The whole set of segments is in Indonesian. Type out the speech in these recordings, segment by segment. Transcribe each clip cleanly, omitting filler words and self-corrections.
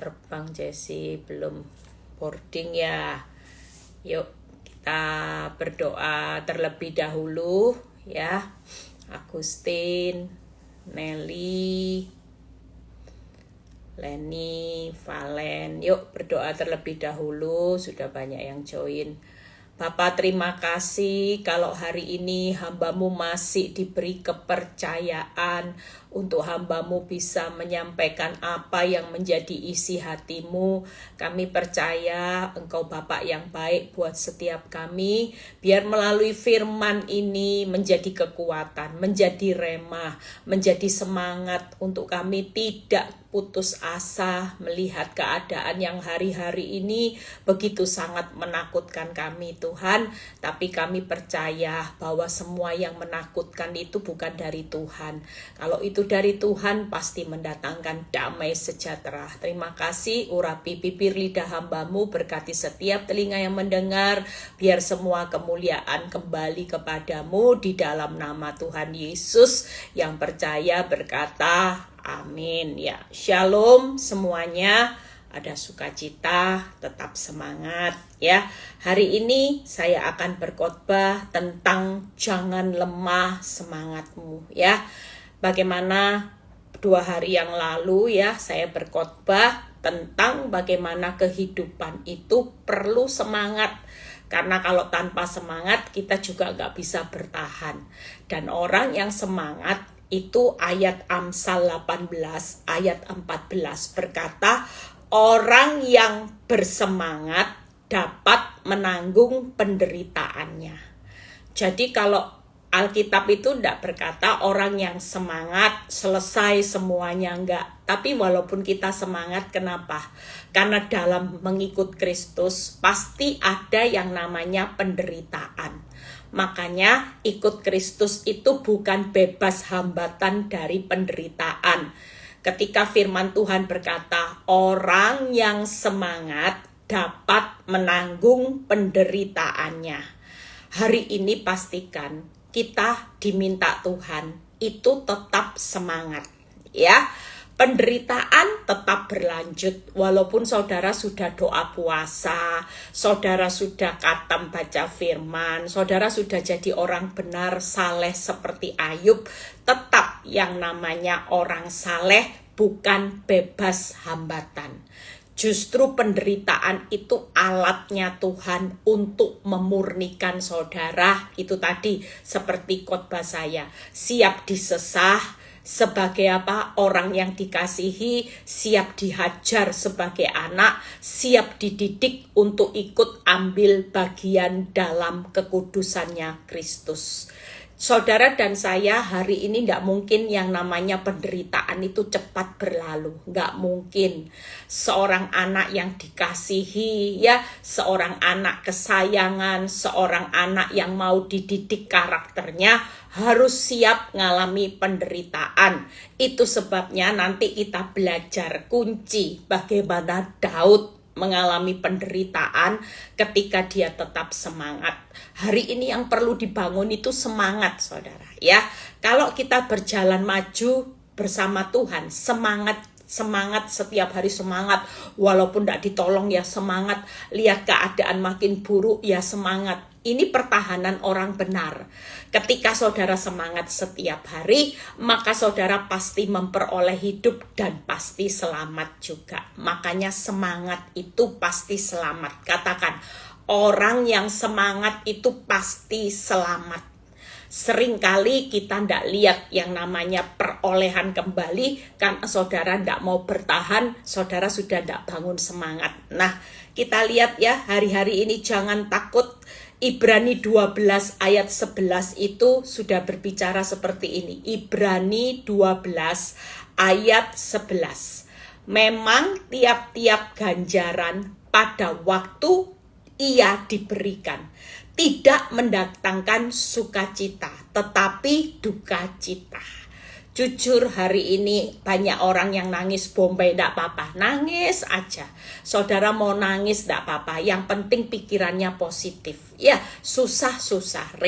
terbang Jesse, belum boarding ya. Yuk kita berdoa terlebih dahulu ya. Agustin, Nelly, Leni, Valen, yuk berdoa terlebih dahulu. Sudah banyak yang join. Bapak, terima kasih kalau hari ini hamba-Mu masih diberi kepercayaan untuk hamba-Mu bisa menyampaikan apa yang menjadi isi hati-Mu. Kami percaya Engkau Bapak yang baik buat setiap kami. Biar melalui firman ini menjadi kekuatan, menjadi remah, menjadi semangat untuk kami tidak putus asa melihat keadaan yang hari-hari ini begitu sangat menakutkan kami Tuhan. Tapi kami percaya bahwa semua yang menakutkan itu bukan dari Tuhan. Kalau itu dari Tuhan pasti mendatangkan damai sejahtera. Terima kasih, urapi bibir lidah hamba-Mu, berkati setiap telinga yang mendengar. Biar semua kemuliaan kembali kepadamu di dalam nama Tuhan Yesus. Yang percaya berkata amin ya. Shalom semuanya, ada sukacita, tetap semangat ya. Hari ini saya akan berkhotbah tentang jangan lemah semangatmu ya. Bagaimana 2 hari yang lalu ya saya berkhotbah tentang bagaimana kehidupan itu perlu semangat. Karena kalau tanpa semangat kita juga gak bisa bertahan. Dan orang yang semangat itu ayat Amsal 18 ayat 14 berkata, orang yang bersemangat dapat menanggung penderitaannya. Jadi kalau Alkitab itu tidak berkata orang yang semangat selesai semuanya, enggak. Tapi walaupun kita semangat, kenapa? Karena dalam mengikut Kristus pasti ada yang namanya penderitaan. Makanya ikut Kristus itu bukan bebas hambatan dari penderitaan. Ketika firman Tuhan berkata, orang yang semangat dapat menanggung penderitaannya. Hari ini pastikan kita diminta Tuhan itu tetap semangat ya. Penderitaan tetap berlanjut walaupun saudara sudah doa puasa, saudara sudah khatam baca firman, saudara sudah jadi orang benar saleh seperti Ayub. Tetap yang namanya orang saleh bukan bebas hambatan. Justru penderitaan itu alatnya Tuhan untuk memurnikan saudara. Itu tadi seperti khotbah saya, siap disesah sebagai apa? Orang yang dikasihi, siap dihajar sebagai anak, siap dididik untuk ikut ambil bagian dalam kekudusannya Kristus. Saudara dan saya hari ini tidak mungkin yang namanya penderitaan itu cepat berlalu. Nggak mungkin. Seorang anak yang dikasihi, ya, seorang anak kesayangan, seorang anak yang mau dididik karakternya harus siap mengalami penderitaan. Itu sebabnya nanti kita belajar kunci bagaimana Daud mengalami penderitaan ketika dia tetap semangat. Hari ini yang perlu dibangun itu semangat, saudara ya. Kalau kita berjalan maju bersama Tuhan, semangat setiap hari semangat, walaupun tidak ditolong ya semangat, lihat keadaan makin buruk ya semangat. Ini pertahanan orang benar. Ketika saudara semangat setiap hari, maka saudara pasti memperoleh hidup dan pasti selamat juga. Makanya semangat itu pasti selamat. Katakan, orang yang semangat itu pasti selamat. Seringkali kita tidak lihat yang namanya perolehan kembali, karena saudara tidak mau bertahan, saudara sudah tidak bangun semangat. Nah, kita lihat ya hari-hari ini jangan takut. Ibrani 12 ayat 11 itu sudah berbicara seperti ini. Ibrani 12 ayat 11. Memang tiap-tiap ganjaran pada waktu ia diberikan tidak mendatangkan sukacita, tetapi duka cita. Jujur hari ini banyak orang yang nangis Bombay, tidak apa-apa, nangis aja. Saudara mau nangis tidak apa-apa, yang penting pikirannya positif. Ya susah-susah,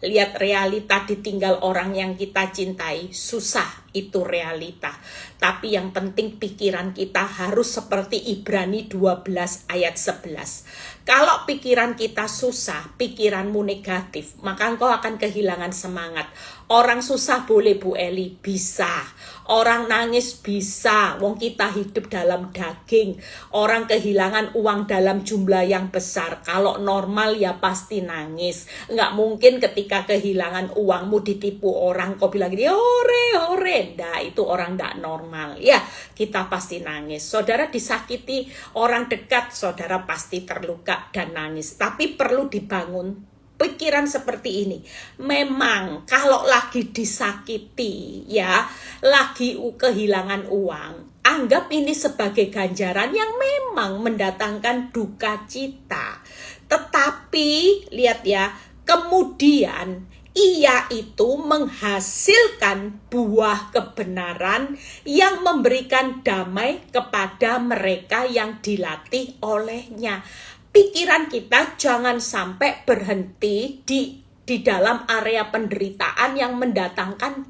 Lihat realita ditinggal orang yang kita cintai, susah, itu realita. Tapi yang penting pikiran kita harus seperti Ibrani 12 ayat 11. Kalau pikiran kita susah, pikiranmu negatif, maka engkau akan kehilangan semangat. Orang susah boleh Bu Eli, bisa. Orang nangis bisa, wong kita hidup dalam daging. Orang kehilangan uang dalam jumlah yang besar. Kalau normal ya pasti nangis. Nggak mungkin ketika kehilangan uangmu ditipu orang, kau bilang gini, ore. Nah, itu orang nggak normal. Ya, kita pasti nangis. Saudara disakiti orang dekat, saudara pasti terluka dan nangis. Tapi perlu dibangun pikiran seperti ini. Memang kalau lagi disakiti ya, lagi kehilangan uang, anggap ini sebagai ganjaran yang memang mendatangkan duka cita. Tetapi lihat ya, kemudian ia itu menghasilkan buah kebenaran yang memberikan damai kepada mereka yang dilatih olehnya. Pikiran kita jangan sampai berhenti di dalam area penderitaan yang mendatangkan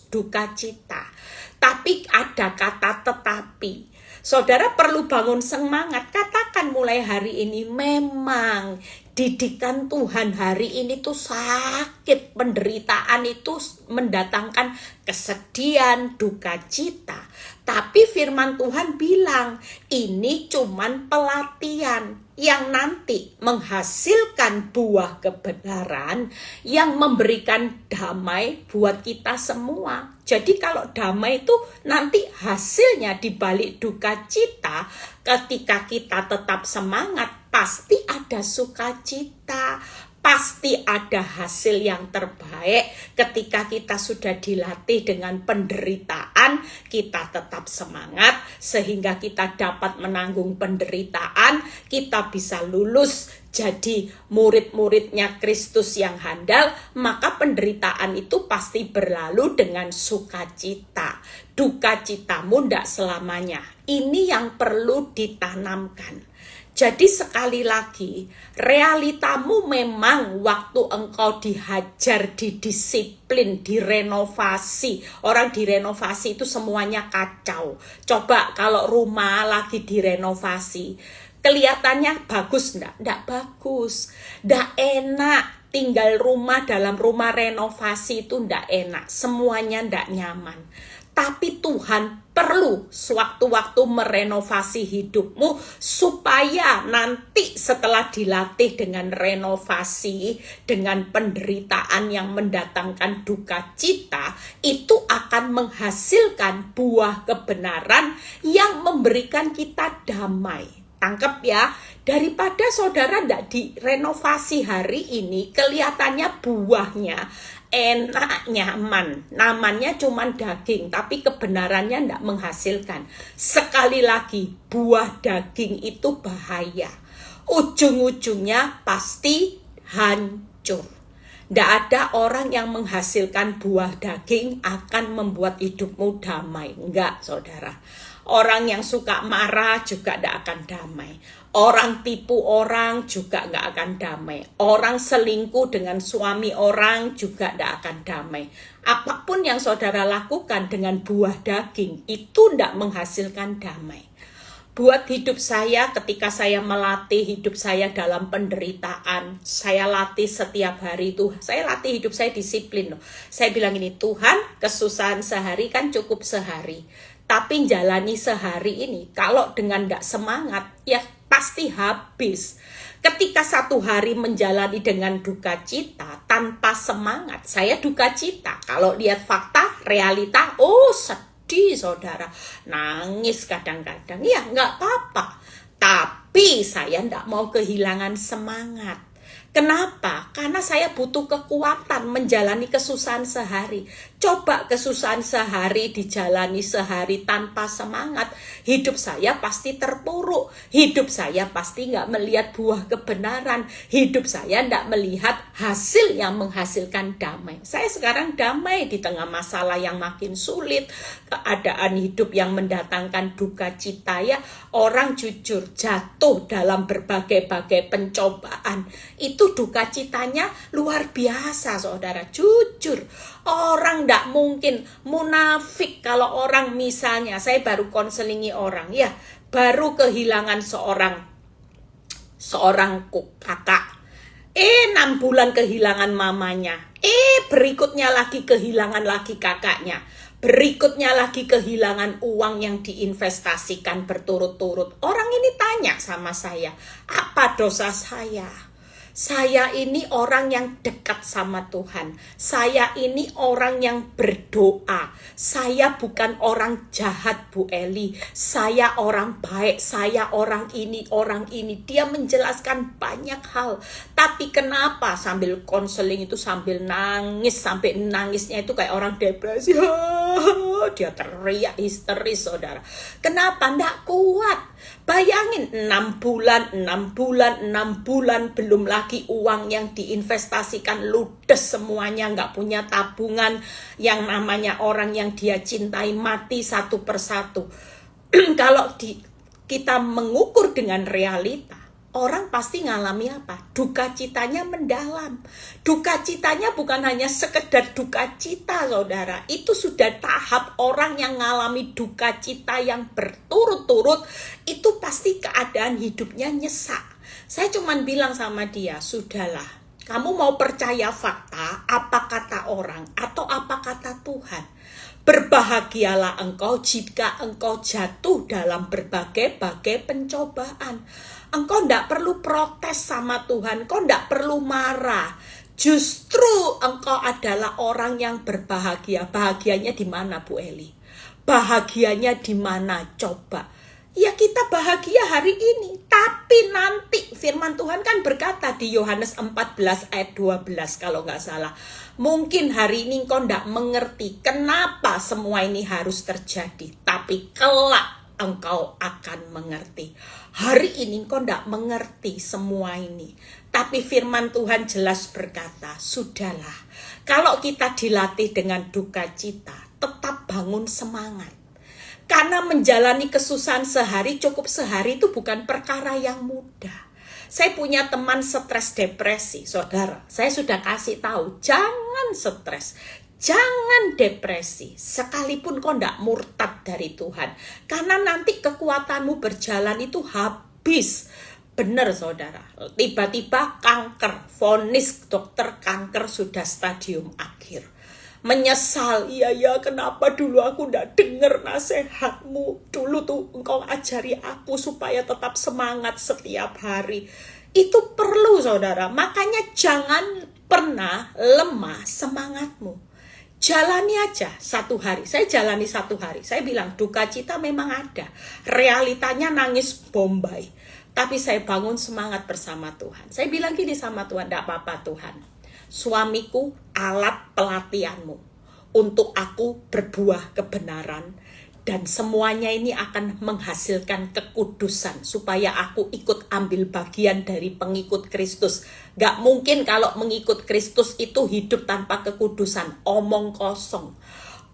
duka cita. Tapi ada kata tetapi. Saudara perlu bangun semangat. Katakan mulai hari ini, memang didikan Tuhan hari ini tuh sakit. Penderitaan itu mendatangkan kesedihan, duka cita. Tapi firman Tuhan bilang, ini cuman pelatihan yang nanti menghasilkan buah kebenaran yang memberikan damai buat kita semua. Jadi kalau damai itu nanti hasilnya dibalik duka cita, ketika kita tetap semangat, pasti ada sukacita. Pasti ada hasil yang terbaik ketika kita sudah dilatih dengan penderitaan, kita tetap semangat sehingga kita dapat menanggung penderitaan, kita bisa lulus jadi murid-muridnya Kristus yang handal, maka penderitaan itu pasti berlalu dengan sukacita. Duka citamu tidak selamanya. Ini yang perlu ditanamkan. Jadi sekali lagi, realitamu memang waktu engkau dihajar, didisiplin, direnovasi. Orang direnovasi itu semuanya kacau. Coba kalau rumah lagi direnovasi, kelihatannya bagus enggak? Enggak bagus. Enggak enak. Tinggal dalam rumah renovasi itu enggak enak. Semuanya enggak nyaman. Tapi Tuhan perlu sewaktu-waktu merenovasi hidupmu supaya nanti setelah dilatih dengan renovasi, dengan penderitaan yang mendatangkan duka cita, itu akan menghasilkan buah kebenaran yang memberikan kita damai. Tangkap ya, daripada saudara tidak direnovasi hari ini, kelihatannya buahnya enak, nyaman, namanya cuman daging, tapi kebenarannya tidak menghasilkan. Sekali lagi, buah daging itu bahaya. Ujung-ujungnya pasti hancur. Tidak ada orang yang menghasilkan buah daging akan membuat hidupmu damai. Enggak, saudara. Orang yang suka marah juga tidak akan damai. Orang tipu orang juga nggak akan damai. Orang selingkuh dengan suami orang juga nggak akan damai. Apapun yang saudara lakukan dengan buah daging itu nggak menghasilkan damai. Buat hidup saya, ketika saya melatih hidup saya dalam penderitaan, saya latih setiap hari itu, saya latih hidup saya disiplin loh. Saya bilang ini, Tuhan, kesusahan sehari kan cukup sehari. Tapi jalani sehari ini, kalau dengan gak semangat, ya pasti habis. Ketika satu hari menjalani dengan duka cita, tanpa semangat, saya duka cita. Kalau lihat fakta, realita, sedih saudara. Nangis kadang-kadang, ya gak apa-apa. Tapi saya gak mau kehilangan semangat. Kenapa? Karena saya butuh kekuatan menjalani kesusahan sehari. Coba kesusahan sehari dijalani sehari tanpa semangat. Hidup saya pasti terpuruk. Hidup saya pasti nggak melihat buah kebenaran. Hidup saya nggak melihat hasil yang menghasilkan damai. Saya sekarang damai di tengah masalah yang makin sulit. Keadaan hidup yang mendatangkan duka cita ya. Orang jujur jatuh dalam berbagai-bagai pencobaan. Itu itu duka citanya luar biasa, saudara. Jujur, orang ndak mungkin munafik kalau orang misalnya, saya baru konselingi orang, ya, baru kehilangan seorang kakak. 6 bulan kehilangan mamanya. Berikutnya lagi kehilangan lagi kakaknya. Berikutnya lagi kehilangan uang yang diinvestasikan berturut-turut. Orang ini tanya sama saya, apa dosa saya? Saya ini orang yang dekat sama Tuhan. Saya ini orang yang berdoa. Saya bukan orang jahat, Bu Eli. Saya orang baik. Saya orang ini, orang ini. Dia menjelaskan banyak hal. Tapi kenapa sambil konseling itu sambil nangis, sampai nangisnya itu kayak orang depresi. Dia teriak histeris, saudara. Kenapa? Nggak kuat. Bayangin 6 bulan belum lagi uang yang diinvestasikan ludes semuanya, nggak punya tabungan, yang namanya orang yang dia cintai mati satu persatu. Kalau kita mengukur dengan realita, orang pasti ngalami apa? Duka citanya mendalam. Duka citanya bukan hanya sekedar duka cita, saudara. Itu sudah tahap orang yang ngalami duka cita yang berturut-turut. Itu pasti keadaan hidupnya nyesak. Saya cuman bilang sama dia, sudahlah. Kamu mau percaya fakta, apa kata orang, atau apa kata Tuhan? Berbahagialah engkau jika engkau jatuh dalam berbagai-bagai pencobaan. Engkau tidak perlu protes sama Tuhan, engkau tidak perlu marah. Justru engkau adalah orang yang berbahagia. Bahagianya di mana, Bu Eli? Bahagianya di mana? Coba. Ya kita bahagia hari ini, tapi nanti firman Tuhan kan berkata di Yohanes 14 ayat 12 kalau nggak salah. Mungkin hari ini engkau tidak mengerti kenapa semua ini harus terjadi, tapi kelak engkau akan mengerti. Hari ini engkau tidak mengerti semua ini, tapi firman Tuhan jelas berkata, sudahlah, kalau kita dilatih dengan duka cita, tetap bangun semangat. Karena menjalani kesusahan sehari, cukup sehari itu bukan perkara yang mudah. Saya punya teman stres depresi, saudara. Saya sudah kasih tahu, jangan stres, jangan depresi. Sekalipun kau tidak murtad dari Tuhan. Karena nanti kekuatanmu berjalan itu habis. Benar, saudara. Tiba-tiba kanker, vonis dokter kanker sudah stadium akhir. Menyesal, iya kenapa dulu aku ndak dengar nasihatmu. Dulu tuh engkau ajari aku supaya tetap semangat setiap hari. Itu perlu, saudara. Makanya jangan pernah lemah semangatmu. Jalani aja 1 hari. Saya jalani 1 hari. Saya bilang duka cita memang ada. Realitanya nangis Bombay. Tapi saya bangun semangat bersama Tuhan. Saya bilang gini sama Tuhan, ndak apa-apa Tuhan. Suamiku alat pelatihanmu untuk aku berbuah kebenaran, dan semuanya ini akan menghasilkan kekudusan supaya aku ikut ambil bagian dari pengikut Kristus. Gak mungkin kalau mengikut Kristus itu hidup tanpa kekudusan, omong kosong.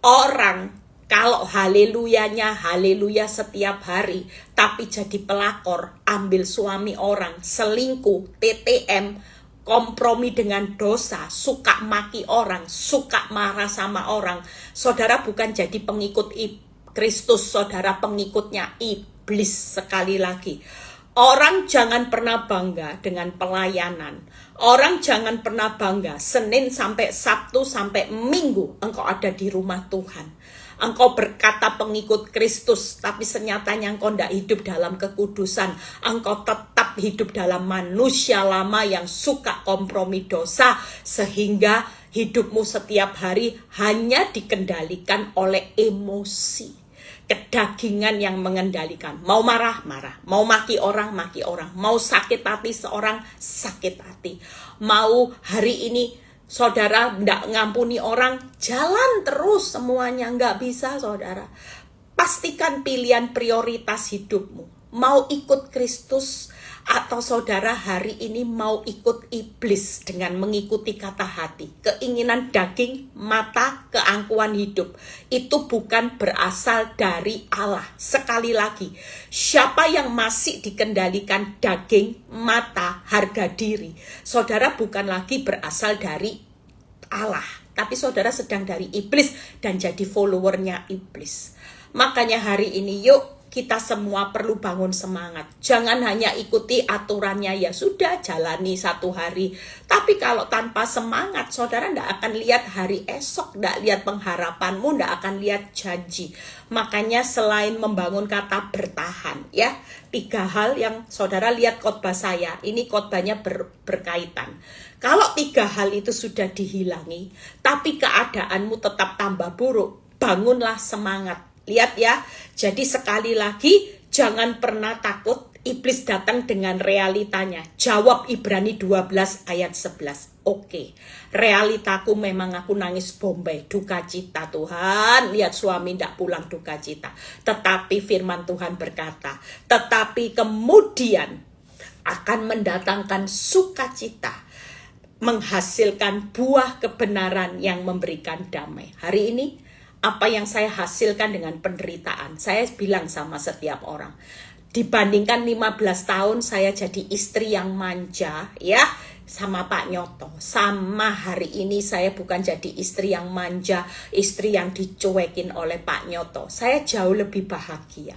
Orang kalau haleluyanya haleluya setiap hari, tapi jadi pelakor, ambil suami orang, selingkuh, TTM, kompromi dengan dosa, suka maki orang, suka marah sama orang, saudara bukan jadi pengikut Kristus, saudara pengikutnya iblis. Sekali lagi, orang jangan pernah bangga dengan pelayanan. Orang jangan pernah bangga Senin sampai Sabtu sampai Minggu engkau ada di rumah Tuhan. Engkau berkata pengikut Kristus, tapi senyatanya engkau tidak hidup dalam kekudusan. Engkau tetap hidup dalam manusia lama yang suka kompromi dosa, sehingga hidupmu setiap hari hanya dikendalikan oleh emosi. Kedagingan yang mengendalikan. Mau marah, marah. Mau maki orang, maki orang. Mau sakit hati seorang, sakit hati. Mau hari ini saudara ndak ngampuni orang, jalan terus semuanya. Nggak bisa, saudara. Pastikan pilihan prioritas hidupmu. Mau ikut Kristus Atau saudara hari ini mau ikut iblis dengan mengikuti kata hati, keinginan daging, mata, keangkuhan hidup. Itu bukan berasal dari Allah. Sekali lagi, siapa yang masih dikendalikan daging, mata, harga diri, saudara bukan lagi berasal dari Allah, tapi saudara sedang dari iblis dan jadi followernya iblis. Makanya hari ini yuk kita semua perlu bangun semangat. Jangan hanya ikuti aturannya, ya sudah jalani satu hari. Tapi kalau tanpa semangat, saudara tidak akan lihat hari esok, tidak lihat pengharapanmu, tidak akan lihat janji. Makanya selain membangun kata bertahan, ya 3 hal yang saudara lihat khotbah saya. Ini khotbahnya berkaitan. Kalau 3 hal itu sudah dihilangi, tapi keadaanmu tetap tambah buruk, bangunlah semangat. Lihat ya, jadi sekali lagi jangan pernah takut iblis datang dengan realitanya. Jawab Ibrani 12 ayat 11. Oke, realitaku memang aku nangis Bombay, duka cita Tuhan. Lihat suami tidak pulang duka cita. Tetapi firman Tuhan berkata, tetapi kemudian akan mendatangkan sukacita, menghasilkan buah kebenaran yang memberikan damai. Hari ini apa yang saya hasilkan dengan penderitaan, saya bilang sama setiap orang, dibandingkan 15 tahun saya jadi istri yang manja ya sama Pak Nyoto, sama hari ini saya bukan jadi istri yang manja, istri yang dicuekin oleh Pak Nyoto. Saya jauh lebih bahagia.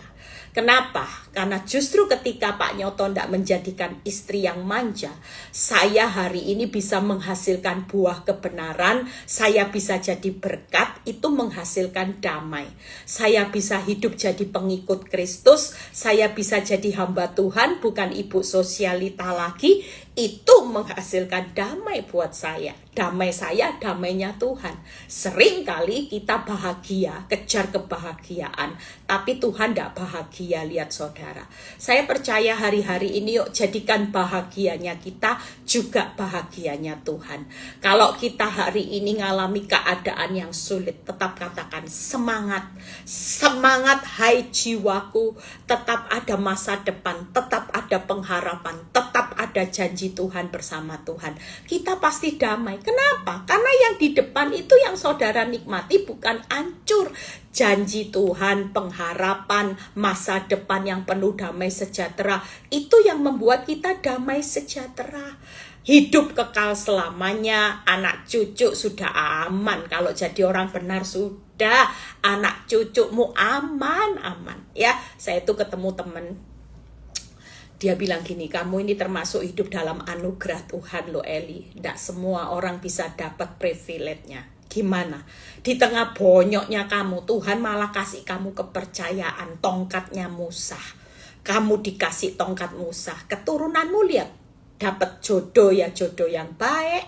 Kenapa? Karena justru ketika Pak Nyoto tidak menjadikan istri yang manja, saya hari ini bisa menghasilkan buah kebenaran, saya bisa jadi berkat, itu menghasilkan damai. Saya bisa hidup jadi pengikut Kristus, saya bisa jadi hamba Tuhan, bukan ibu sosialita lagi, itu menghasilkan damai buat saya. Damai saya, damainya Tuhan. Sering kali kita bahagia, kejar kebahagiaan, tapi Tuhan tidak bahagia. Lihat saudara, saya percaya hari-hari ini yuk jadikan bahagianya kita juga bahagianya Tuhan. Kalau kita hari ini ngalami keadaan yang sulit, tetap katakan semangat. Semangat hai jiwaku, tetap ada masa depan, tetap ada pengharapan, tetap ada janji Tuhan bersama Tuhan. Kita pasti damai. Kenapa? Karena yang di depan itu yang saudara nikmati bukan hancur. Janji Tuhan, pengharapan, masa depan yang penuh damai sejahtera. Itu yang membuat kita damai sejahtera. Hidup kekal selamanya, anak cucu sudah aman. Kalau jadi orang benar sudah, anak cucumu aman. Ya, saya itu ketemu teman. Dia bilang gini, kamu ini termasuk hidup dalam anugerah Tuhan loh Eli. Tidak semua orang bisa dapat privilege-nya. Gimana? Di tengah bonyoknya kamu, Tuhan malah kasih kamu kepercayaan, tongkatnya Musa. Kamu dikasih tongkat Musa. Keturunanmu lihat, dapat jodoh ya jodoh yang baik.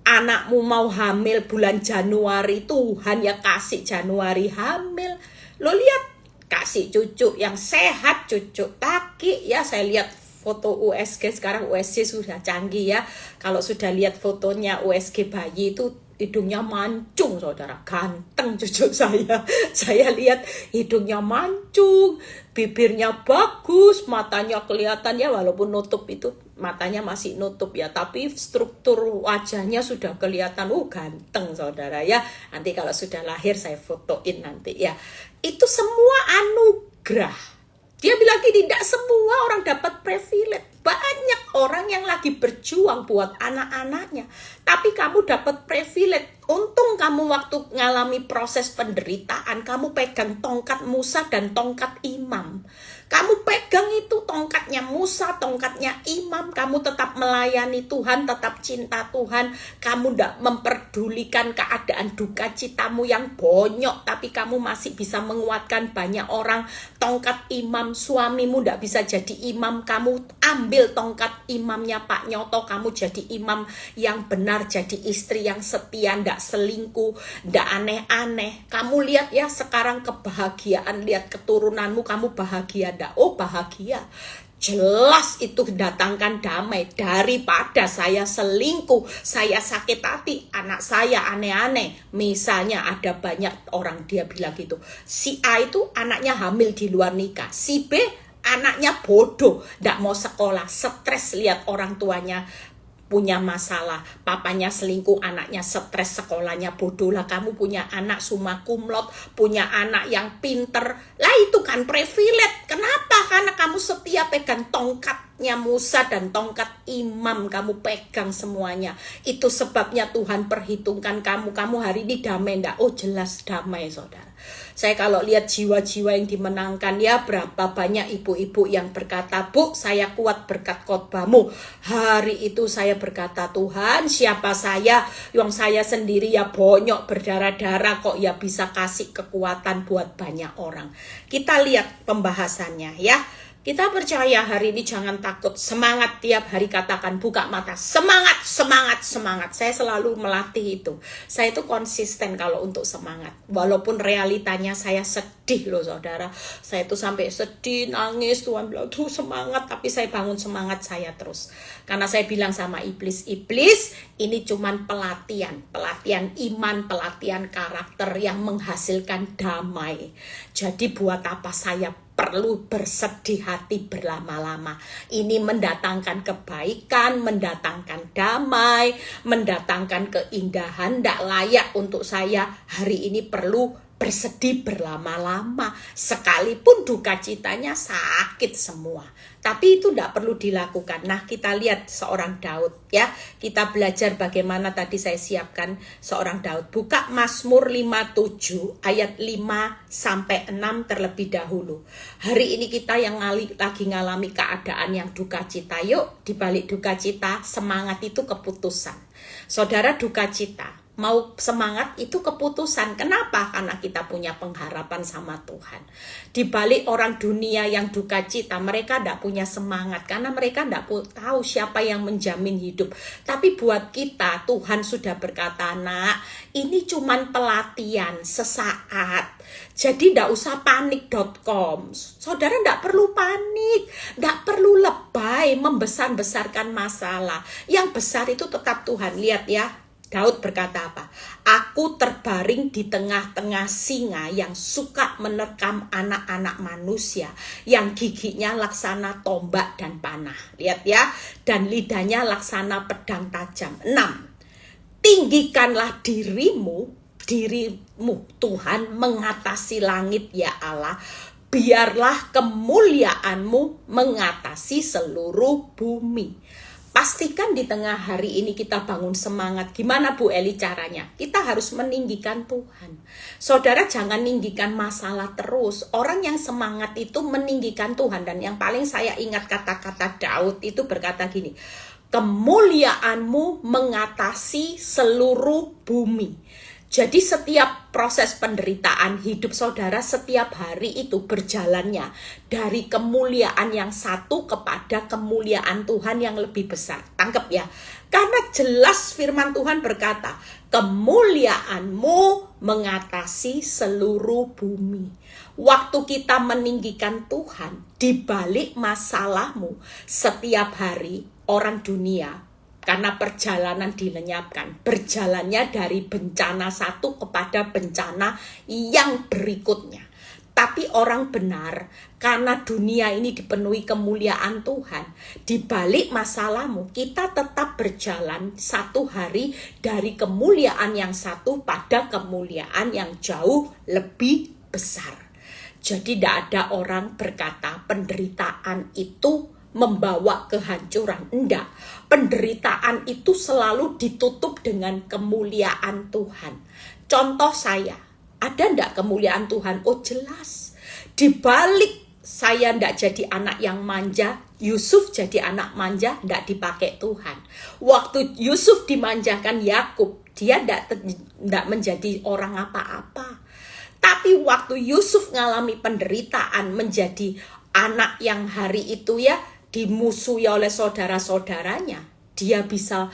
Anakmu mau hamil bulan Januari, Tuhan ya kasih Januari hamil. Lo lihat, kasih cucu yang sehat, cucu taki ya. Saya lihat foto USG, sekarang USG sudah canggih ya. Kalau sudah lihat fotonya USG bayi itu hidungnya mancung saudara, ganteng cucu saya lihat hidungnya mancung, bibirnya bagus, matanya kelihatan ya, walaupun nutup itu matanya masih nutup ya, tapi struktur wajahnya sudah kelihatan, ganteng saudara ya. Nanti kalau sudah lahir saya fotoin nanti ya. Itu semua anugerah. Dia bilang tidak semua orang dapat privilege. Banyak orang yang lagi berjuang buat anak-anaknya, tapi kamu dapat privilege. Untung kamu waktu ngalami proses penderitaan, kamu pegang tongkat Musa dan tongkat imam. Kamu pegang itu tongkatnya Musa, tongkatnya imam. Kamu tetap melayani Tuhan, tetap cinta Tuhan. Kamu tidak memperdulikan keadaan duka citamu yang bonyok, tapi kamu masih bisa menguatkan banyak orang. Tongkat imam, suamimu tidak bisa jadi imam, kamu ambil tongkat imamnya Pak Nyoto. Kamu jadi imam yang benar, jadi istri yang setia, tidak selingkuh, tidak aneh-aneh. Kamu lihat ya sekarang kebahagiaan, lihat keturunanmu, kamu bahagia. Oh bahagia, jelas itu datangkan damai. Daripada saya selingkuh, saya sakit hati, anak saya aneh-aneh. Misalnya ada banyak orang dia bilang gitu, si A itu anaknya hamil di luar nikah, si B Anaknya bodoh, nggak mau sekolah, stres lihat orang tuanya punya masalah, papanya selingkuh, anaknya stres, sekolahnya bodoh. Lah kamu punya anak summa cum laude, punya anak yang pinter, lah itu kan privilege. Kenapa? Karena kamu setia pegang tongkatnya Musa dan tongkat imam, kamu pegang semuanya. Itu sebabnya Tuhan perhitungkan kamu hari ini damai enggak? Oh jelas damai, saudara. Saya kalau lihat jiwa-jiwa yang dimenangkan, ya berapa banyak ibu-ibu yang berkata, Bu, saya kuat berkat khotbahmu. Hari itu saya berkata, Tuhan, siapa saya? Yang saya sendiri ya bonyok berdarah-darah kok ya bisa kasih kekuatan buat banyak orang. Kita lihat pembahasannya ya. Kita percaya hari ini jangan takut, semangat tiap hari katakan, buka mata, semangat, semangat, semangat. Saya selalu melatih itu. Saya itu konsisten kalau untuk semangat. Walaupun realitanya saya sedih loh saudara. Saya itu sampai sedih, nangis, Tuhan bilang, tuh semangat. Tapi saya bangun semangat saya terus. Karena saya bilang sama iblis, ini cuman pelatihan iman, pelatihan karakter yang menghasilkan damai. Jadi buat apa saya perlu bersedih hati berlama-lama? Ini mendatangkan kebaikan, mendatangkan damai, mendatangkan keindahan. Tidak layak untuk saya hari ini perlu bersedih berlama-lama. Sekalipun duka citanya sakit semua. Tapi itu tidak perlu dilakukan. Nah, kita lihat seorang Daud ya. Kita belajar bagaimana tadi saya siapkan seorang Daud. Buka Mazmur 57 ayat 5-6 terlebih dahulu. Hari ini kita yang lagi ngalami keadaan yang duka cita. Yuk, dibalik duka cita, semangat itu keputusan. Saudara, duka cita mau semangat itu keputusan. Kenapa? Karena kita punya pengharapan sama Tuhan. Di balik orang dunia yang duka cita, mereka tidak punya semangat karena mereka tidak tahu siapa yang menjamin hidup. Tapi buat kita, Tuhan sudah berkata, nak, ini cuman pelatihan sesaat. Jadi tidak usah panik.com. Saudara tidak perlu panik, tidak perlu lebay membesar-besarkan masalah. Yang besar itu tetap Tuhan. Lihat ya, Daud berkata apa? Aku terbaring di tengah-tengah singa yang suka menerkam anak-anak manusia, yang giginya laksana tombak dan panah. Lihat ya, dan lidahnya laksana pedang tajam. 6. Tinggikanlah dirimu Tuhan mengatasi langit ya Allah. Biarlah kemuliaanmu mengatasi seluruh bumi. Pastikan di tengah hari ini kita bangun semangat. Gimana Bu Eli caranya? Kita harus meninggikan Tuhan. Saudara, jangan meninggikan masalah terus. Orang yang semangat itu meninggikan Tuhan. Dan yang paling saya ingat kata-kata Daud itu berkata gini, kemuliaanmu mengatasi seluruh bumi. Jadi setiap proses penderitaan hidup saudara setiap hari itu berjalannya dari kemuliaan yang satu kepada kemuliaan Tuhan yang lebih besar. Tangkep ya. Karena jelas firman Tuhan berkata, kemuliaanmu mengatasi seluruh bumi. Waktu kita meninggikan Tuhan, di balik masalahmu setiap hari orang dunia, karena perjalanan dilenyapkan, berjalannya dari bencana satu kepada bencana yang berikutnya. Tapi orang benar, karena dunia ini dipenuhi kemuliaan Tuhan, di balik masalahmu kita tetap berjalan satu hari dari kemuliaan yang satu pada kemuliaan yang jauh lebih besar. Jadi tidak ada orang berkata penderitaan itu membawa kehancuran. Enggak. Penderitaan itu selalu ditutup dengan kemuliaan Tuhan. Contoh saya, ada enggak kemuliaan Tuhan? Oh jelas. Di balik saya enggak jadi anak yang manja, Yusuf jadi anak manja, enggak dipakai Tuhan. Waktu Yusuf dimanjakan Yakub, dia enggak menjadi orang apa-apa. Tapi waktu Yusuf ngalami penderitaan menjadi anak yang hari itu ya dimusuhi oleh saudara-saudaranya, dia bisa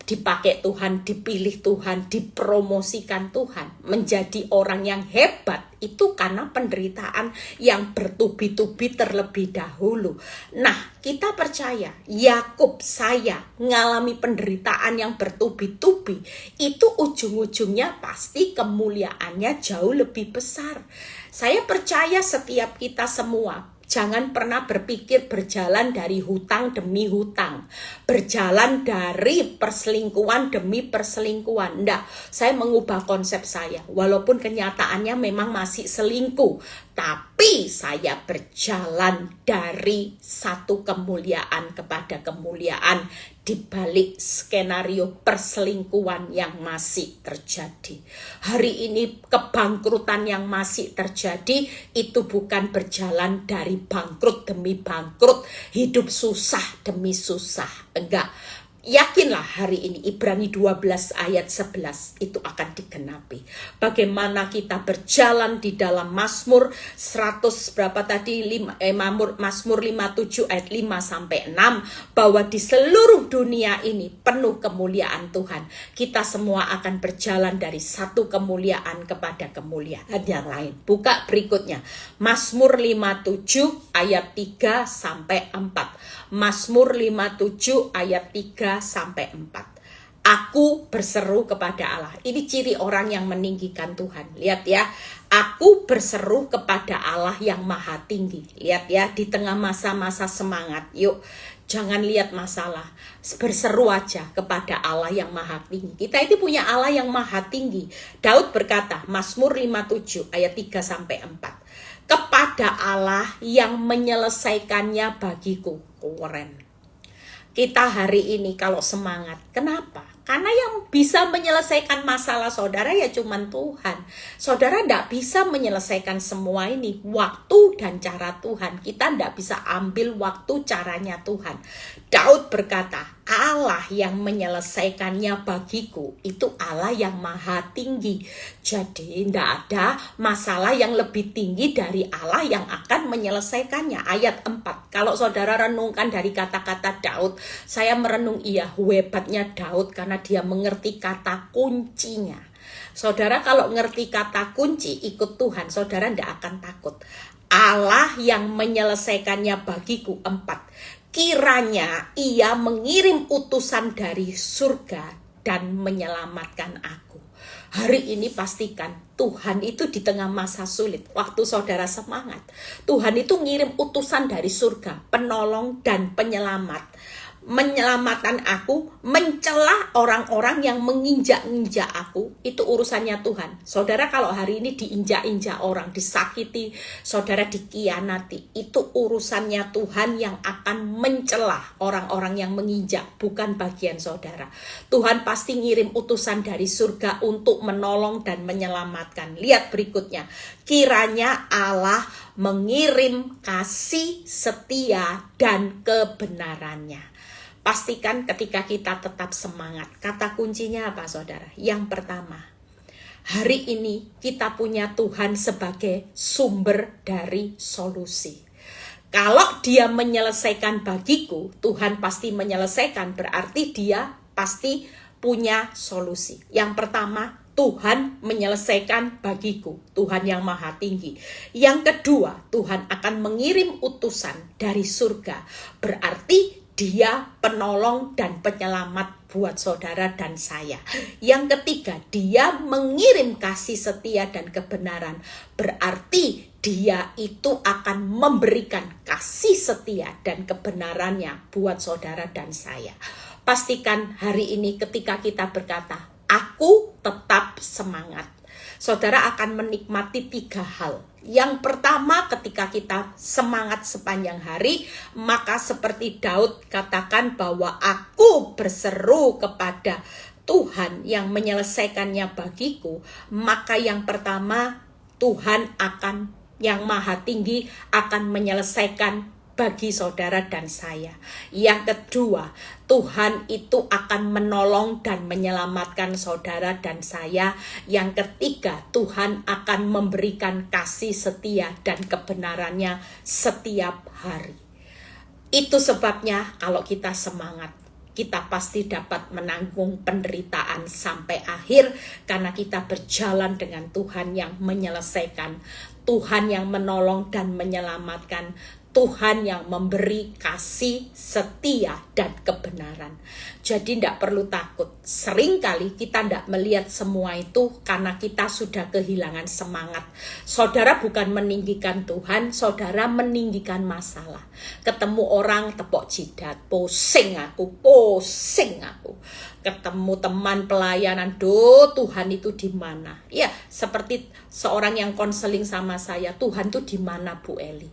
dipakai Tuhan, dipilih Tuhan, dipromosikan Tuhan, menjadi orang yang hebat. Itu karena penderitaan yang bertubi-tubi terlebih dahulu. Nah, kita percaya Yakub, saya ngalami penderitaan yang bertubi-tubi, itu ujung-ujungnya pasti kemuliaannya jauh lebih besar. Saya percaya setiap kita semua Jangan pernah berpikir berjalan dari hutang demi hutang, berjalan dari perselingkuhan demi perselingkuhan. Enggak, saya mengubah konsep saya. Walaupun kenyataannya memang masih selingkuh, tapi saya berjalan dari satu kemuliaan kepada kemuliaan di balik skenario perselingkuhan yang masih terjadi. Hari ini kebangkrutan yang masih terjadi itu bukan berjalan dari bangkrut demi bangkrut, hidup susah demi susah. Enggak. Yakinlah hari ini Ibrani 12 ayat 11 itu akan digenapi. Bagaimana kita berjalan di dalam Mazmur 100 berapa tadi Mazmur 57 ayat 5 sampai 6 bahwa di seluruh dunia ini penuh kemuliaan Tuhan. Kita semua akan berjalan dari satu kemuliaan kepada kemuliaan yang lain. Buka berikutnya. Mazmur 57 ayat 3 sampai 4. Mazmur 57 ayat 3 sampai 4. Aku berseru kepada Allah. Ini ciri orang yang meninggikan Tuhan. Lihat ya. Aku berseru kepada Allah yang maha tinggi. Lihat ya, di tengah masa-masa semangat. Yuk, jangan lihat masalah. Berseru aja kepada Allah yang maha tinggi. Kita itu punya Allah yang maha tinggi. Daud berkata, Mazmur 57 ayat 3 sampai 4. Kepada Allah yang menyelesaikannya bagiku. Keren. Kita hari ini kalau semangat, kenapa? Karena yang bisa menyelesaikan masalah saudara ya cuman Tuhan. Saudara tidak bisa menyelesaikan semua ini. Waktu dan cara Tuhan. Kita tidak bisa ambil waktu caranya Tuhan. Daud berkata, Allah yang menyelesaikannya bagiku. Itu Allah yang maha tinggi. Jadi tidak ada masalah yang lebih tinggi dari Allah yang akan menyelesaikannya. Ayat 4. Kalau saudara renungkan dari kata-kata Daud, saya merenung hebatnya Daud karena dia mengerti kata kuncinya. Saudara kalau ngerti kata kunci, ikut Tuhan, saudara tidak akan takut. Allah yang menyelesaikannya bagiku. 4. Kiranya ia mengirim utusan dari surga dan menyelamatkan aku. Hari ini pastikan Tuhan itu di tengah masa sulit, waktu saudara semangat, Tuhan itu ngirim utusan dari surga, penolong dan penyelamat. Menyelamatkan aku, mencela orang-orang yang menginjak-injak aku, itu urusannya Tuhan. Saudara kalau hari ini diinjak-injak orang, disakiti, saudara dikhianati, itu urusannya Tuhan yang akan mencela orang-orang yang menginjak, bukan bagian saudara. Tuhan pasti ngirim utusan dari surga untuk menolong dan menyelamatkan. Lihat berikutnya, kiranya Allah mengirim kasih setia dan kebenarannya. Pastikan ketika kita tetap semangat. Kata kuncinya apa saudara? Yang pertama, hari ini kita punya Tuhan sebagai sumber dari solusi. Kalau dia menyelesaikan bagiku, Tuhan pasti menyelesaikan, berarti dia pasti punya solusi. Yang pertama, Tuhan menyelesaikan bagiku, Tuhan yang maha tinggi. Yang kedua, Tuhan akan mengirim utusan dari surga, berarti dia penolong dan penyelamat buat saudara dan saya. Yang ketiga, dia mengirim kasih setia dan kebenaran. Berarti dia itu akan memberikan kasih setia dan kebenarannya buat saudara dan saya. Pastikan hari ini ketika kita berkata, aku tetap semangat, saudara akan menikmati 3 hal. Yang pertama, ketika kita semangat sepanjang hari, maka seperti Daud katakan bahwa aku berseru kepada Tuhan yang menyelesaikannya bagiku, maka yang pertama Tuhan akan yang maha tinggi akan menyelesaikan bagi saudara dan saya. Yang kedua, Tuhan itu akan menolong dan menyelamatkan saudara dan saya. Yang ketiga, Tuhan akan memberikan kasih setia dan kebenarannya setiap hari. Itu sebabnya kalau kita semangat, kita pasti dapat menanggung penderitaan sampai akhir karena kita berjalan dengan Tuhan yang menyelesaikan, Tuhan yang menolong dan menyelamatkan, Tuhan yang memberi kasih, setia, dan kebenaran. Jadi tidak perlu takut. Seringkali kita tidak melihat semua itu karena kita sudah kehilangan semangat. Saudara bukan meninggikan Tuhan, saudara meninggikan masalah. Ketemu orang tepok jidat, pusing aku. Ketemu teman pelayanan, Tuhan itu di mana? Ya, seperti seorang yang konseling sama saya, Tuhan itu di mana Bu Eli?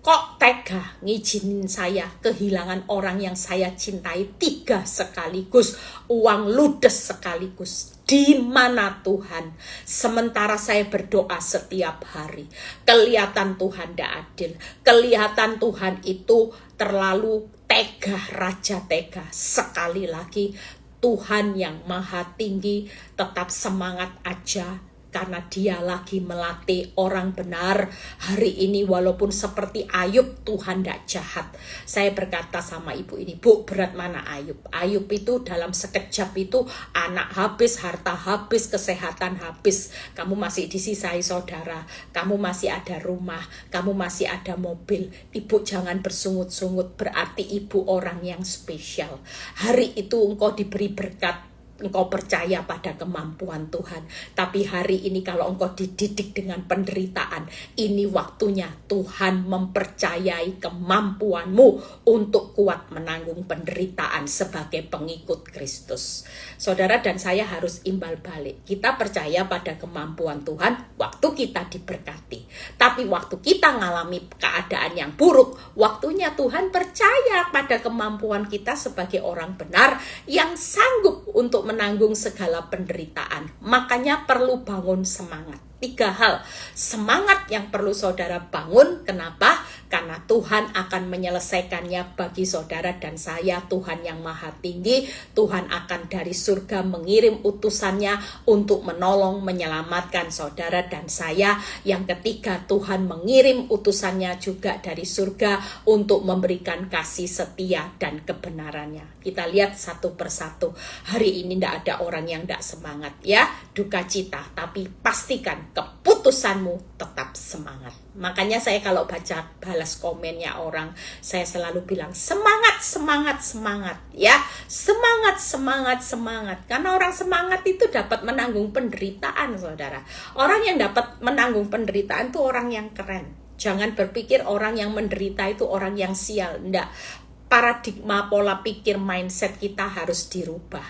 Kok tega ngizinin saya kehilangan orang yang saya cintai 3 sekaligus, uang ludes sekaligus? Di mana Tuhan? Sementara saya berdoa setiap hari. Kelihatan Tuhan tidak adil. Kelihatan Tuhan itu terlalu tega, raja tega. Sekali lagi, Tuhan yang maha tinggi tetap semangat aja. Karena dia lagi melatih orang benar hari ini, walaupun seperti Ayub, Tuhan tidak jahat. Saya berkata sama ibu ini, Bu, berat mana Ayub? Ayub itu dalam sekejap itu anak habis, harta habis, kesehatan habis. Kamu masih disisai saudara, kamu masih ada rumah, kamu masih ada mobil. Ibu jangan bersungut-sungut, berarti ibu orang yang spesial. Hari itu engkau diberi berkat, engkau percaya pada kemampuan Tuhan. Tapi hari ini kalau engkau dididik dengan penderitaan, ini waktunya Tuhan mempercayai kemampuanmu untuk kuat menanggung penderitaan sebagai pengikut Kristus. Saudara dan saya harus imbal balik. Kita percaya pada kemampuan Tuhan waktu kita diberkati. Tapi waktu kita ngalami keadaan yang buruk, waktunya Tuhan percaya pada kemampuan kita sebagai orang benar yang sanggup untuk menanggung segala penderitaan. Makanya perlu bangun semangat. 3 hal semangat yang perlu saudara bangun. Kenapa? Karena Tuhan akan menyelesaikannya bagi saudara dan saya. Tuhan yang maha tinggi, Tuhan akan dari surga mengirim utusannya untuk menolong, menyelamatkan saudara dan saya. Yang ketiga, Tuhan mengirim utusannya juga dari surga untuk memberikan kasih setia dan kebenarannya. Kita lihat satu persatu. Hari ini tidak ada orang yang tidak semangat, ya, duka cita, tapi pastikan keputusanmu tetap semangat. Makanya saya kalau baca balas komennya orang, saya selalu bilang semangat, semangat, semangat, ya, semangat, semangat, semangat. Karena orang semangat itu dapat menanggung penderitaan, saudara. Orang yang dapat menanggung penderitaan itu orang yang keren. Jangan berpikir orang yang menderita itu orang yang sial. Enggak. Paradigma pola pikir mindset kita harus dirubah.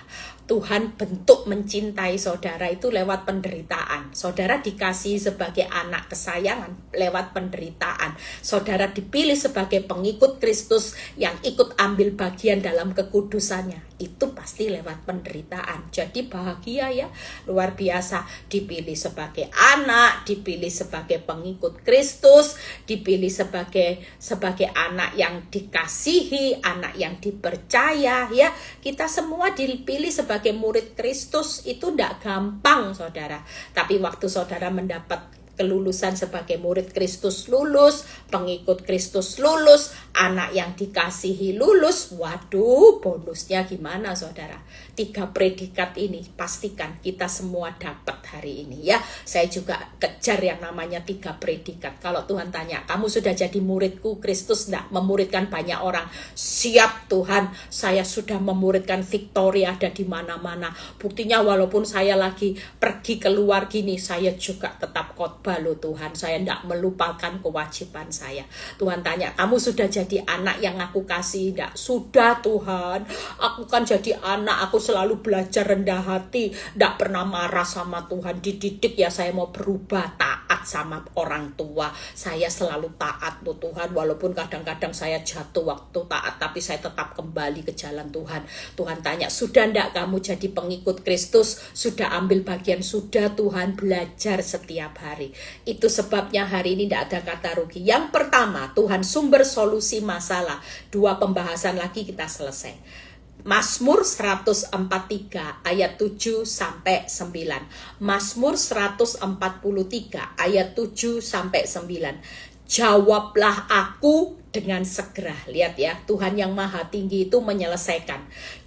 Tuhan bentuk mencintai saudara itu lewat penderitaan. Saudara dikasih sebagai anak kesayangan lewat penderitaan. Saudara dipilih sebagai pengikut Kristus yang ikut ambil bagian dalam kekudusannya. Itu pasti lewat penderitaan. Jadi bahagia, ya, luar biasa. Dipilih sebagai anak, dipilih sebagai pengikut Kristus, dipilih sebagai anak yang dikasihi, anak yang dipercaya, ya. Kita semua dipilih sebagai murid Kristus. Itu tidak gampang, saudara. Tapi waktu saudara mendapat kelulusan sebagai murid Kristus lulus, pengikut Kristus lulus, anak yang dikasihi lulus, waduh, bonusnya gimana, saudara? 3 predikat ini pastikan kita semua dapat hari ini, ya. Saya juga kejar yang namanya 3 predikat. Kalau Tuhan tanya, kamu sudah jadi muridku Kristus enggak? Memuridkan banyak orang. Siap Tuhan, saya sudah memuridkan Victoria, ada di mana-mana. Buktinya walaupun saya lagi pergi keluar gini, saya juga tetap khotbah loh Tuhan. Saya enggak melupakan kewajiban saya. Tuhan tanya, kamu sudah jadi anak yang aku kasih enggak? Sudah Tuhan, aku kan jadi anak, aku selalu belajar rendah hati, tidak pernah marah sama Tuhan. Dididik ya, saya mau berubah, taat sama orang tua. Saya selalu taat loh Tuhan, walaupun kadang-kadang saya jatuh waktu taat, tapi saya tetap kembali ke jalan Tuhan. Tuhan tanya, sudah enggak kamu jadi pengikut Kristus? Sudah ambil bagian? Sudah Tuhan, belajar setiap hari. Itu sebabnya hari ini tidak ada kata rugi. Yang pertama, Tuhan sumber solusi masalah. 2 pembahasan lagi kita selesai. Mazmur 143 ayat 7 sampai 9. Mazmur 143 ayat 7 sampai 9. Jawablah aku dengan segera. Lihat ya, Tuhan yang maha tinggi itu menyelesaikan.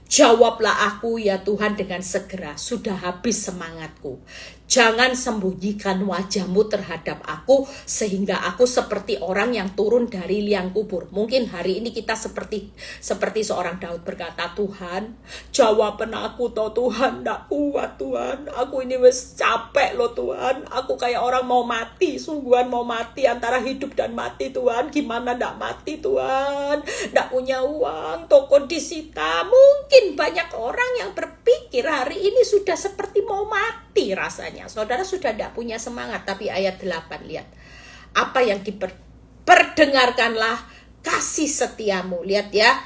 Jawablah aku ya Tuhan dengan segera, sudah habis semangatku. Jangan sembunyikan wajahmu terhadap aku sehingga aku seperti orang yang turun dari liang kubur. Mungkin hari ini kita seperti seorang Daud berkata, Tuhan, jawaban aku toh Tuhan, ndak kuat Tuhan. Aku ini wis capek loh Tuhan. Aku kayak orang mau mati, sungguhan mau mati antara hidup dan mati Tuhan. Gimana ndak mati Tuhan? Ndak punya uang, toko disita. Mungkin banyak orang yang berpikir hari ini sudah seperti mau mati rasanya. Saudara sudah tidak punya semangat. Tapi ayat 8 lihat. Apa yang diperdengarkanlah kasih setiamu. Lihat ya.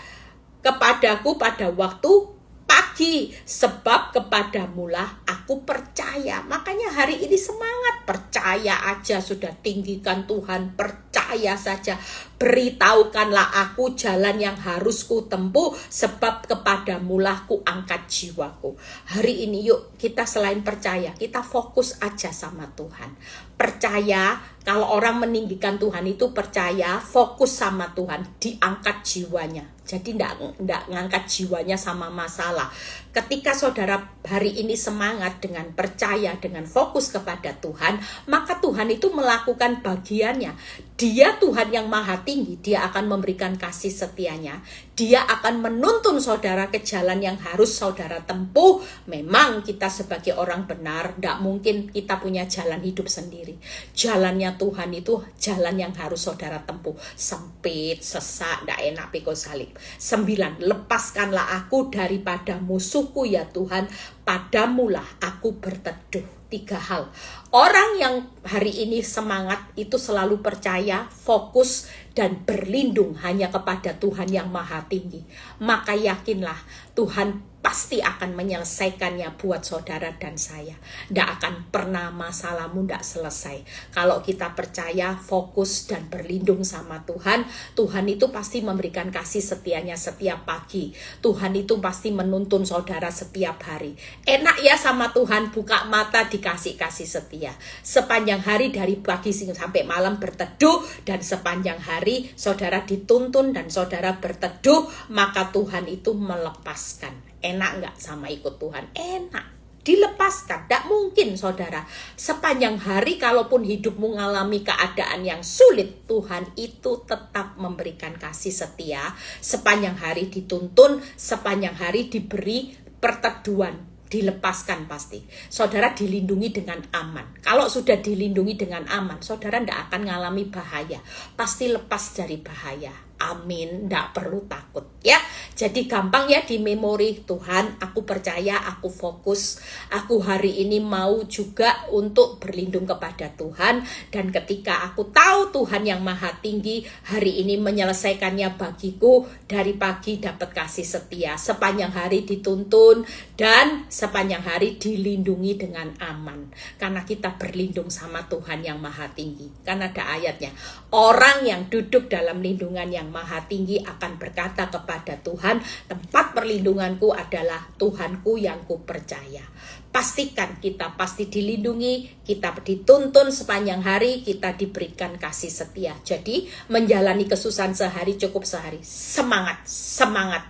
Kepadaku pada waktu pagi. Sebab kepadamulah aku percaya. Makanya hari ini semangat. Percaya aja sudah, tinggikan Tuhan. Percaya saja. Beritahukanlah aku jalan yang harus ku tempuh, sebab kepadamulah ku angkat jiwaku. Hari ini yuk kita selain percaya, kita fokus aja sama Tuhan. Percaya, kalau orang meninggikan Tuhan itu percaya, fokus sama Tuhan, diangkat jiwanya. Jadi enggak ngangkat jiwanya sama masalah. Ketika saudara hari ini semangat dengan percaya, dengan fokus kepada Tuhan, maka Tuhan itu melakukan bagiannya. Dia Tuhan yang maha tinggi, dia akan memberikan kasih setianya. Dia akan menuntun saudara ke jalan yang harus saudara tempuh. Memang kita sebagai orang benar, tidak mungkin kita punya jalan hidup sendiri. Jalannya Tuhan itu jalan yang harus saudara tempuh. Sempit, sesak, tidak enak, pikul salib. 9, lepaskanlah aku daripada musuhku ya Tuhan, padamulah aku berteduh. 3 hal. Orang yang hari ini semangat itu selalu percaya, fokus, dan berlindung hanya kepada Tuhan yang maha tinggi. Maka yakinlah Tuhan pasti akan menyelesaikannya buat saudara dan saya. Tidak akan pernah masalahmu tidak selesai. Kalau kita percaya, fokus, dan berlindung sama Tuhan, Tuhan itu pasti memberikan kasih setianya setiap pagi. Tuhan itu pasti menuntun saudara setiap hari. Enak ya sama Tuhan, buka mata dikasih kasih setia. Sepanjang hari dari pagi sampai malam berteduh, dan sepanjang hari saudara dituntun dan saudara berteduh, maka Tuhan itu melepaskan. Enak nggak sama ikut Tuhan? Enak. Dilepaskan. Tidak mungkin saudara. Sepanjang hari kalaupun hidupmu mengalami keadaan yang sulit, Tuhan itu tetap memberikan kasih setia. Sepanjang hari dituntun, sepanjang hari diberi perteduhan. Dilepaskan pasti. Saudara dilindungi dengan aman. Kalau sudah dilindungi dengan aman, saudara tidak akan mengalami bahaya. Pasti lepas dari bahaya. Amin, tidak perlu takut ya. Jadi gampang ya di memori. Tuhan, aku percaya, aku fokus. Aku hari ini mau juga untuk berlindung kepada Tuhan. Dan ketika aku tahu Tuhan yang maha tinggi hari ini menyelesaikannya bagiku, dari pagi dapat kasih setia, sepanjang hari dituntun, dan sepanjang hari dilindungi dengan aman. Karena kita berlindung sama Tuhan yang maha tinggi. Karena ada ayatnya, orang yang duduk dalam lindungan yang maha tinggi akan berkata kepada Tuhan, tempat perlindunganku adalah Tuhanku yang ku percaya. Pastikan kita pasti dilindungi, kita dituntun sepanjang hari, kita diberikan kasih setia. Jadi menjalani kesusahan sehari cukup sehari. Semangat, semangat.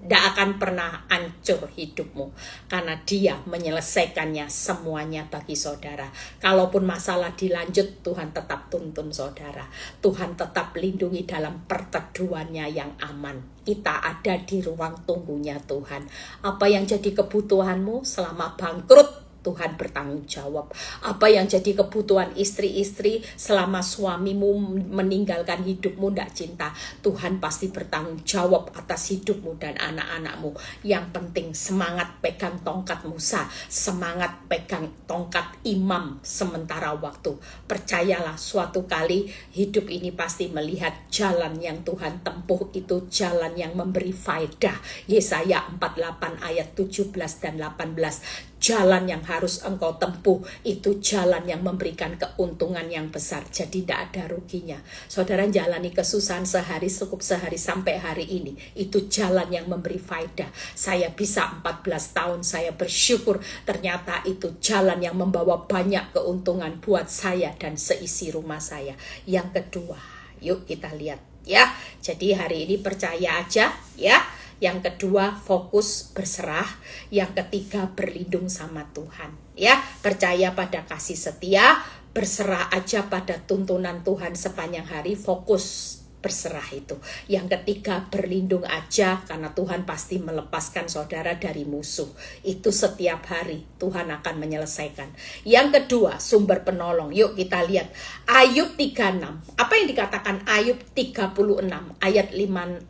Tidak akan pernah hancur hidupmu, karena dia menyelesaikannya semuanya bagi saudara. Kalaupun masalah dilanjut, Tuhan tetap tuntun saudara. Tuhan tetap lindungi dalam perteduhannya yang aman. Kita ada di ruang tunggunya Tuhan. Apa yang jadi kebutuhanmu selama bangkrut, Tuhan bertanggung jawab. Apa yang jadi kebutuhan istri-istri selama suamimu meninggalkan hidupmu tidak cinta, Tuhan pasti bertanggung jawab atas hidupmu dan anak-anakmu. Yang penting semangat pegang tongkat Musa, semangat pegang tongkat imam sementara waktu. Percayalah suatu kali hidup ini pasti melihat jalan yang Tuhan tempuh itu jalan yang memberi faedah. Yesaya 48 ayat 17 dan 18. Jalan yang harus engkau tempuh itu jalan yang memberikan keuntungan yang besar. Jadi tidak ada ruginya. Saudara jalani kesusahan sehari cukup sehari sampai hari ini, itu jalan yang memberi faedah. Saya bisa 14 tahun, saya bersyukur ternyata itu jalan yang membawa banyak keuntungan buat saya dan seisi rumah saya. Yang kedua, yuk kita lihat ya. Jadi hari ini percaya aja ya. Yang kedua, fokus berserah. Yang ketiga, berlindung sama Tuhan. Ya, percaya pada kasih setia, berserah aja pada tuntunan Tuhan sepanjang hari, fokus berserah itu. Yang ketiga, berlindung aja karena Tuhan pasti melepaskan saudara dari musuh. Itu setiap hari Tuhan akan menyelesaikan. Yang kedua, sumber penolong. Yuk kita lihat Ayub 36. Apa yang dikatakan Ayub 36 ayat 5-6.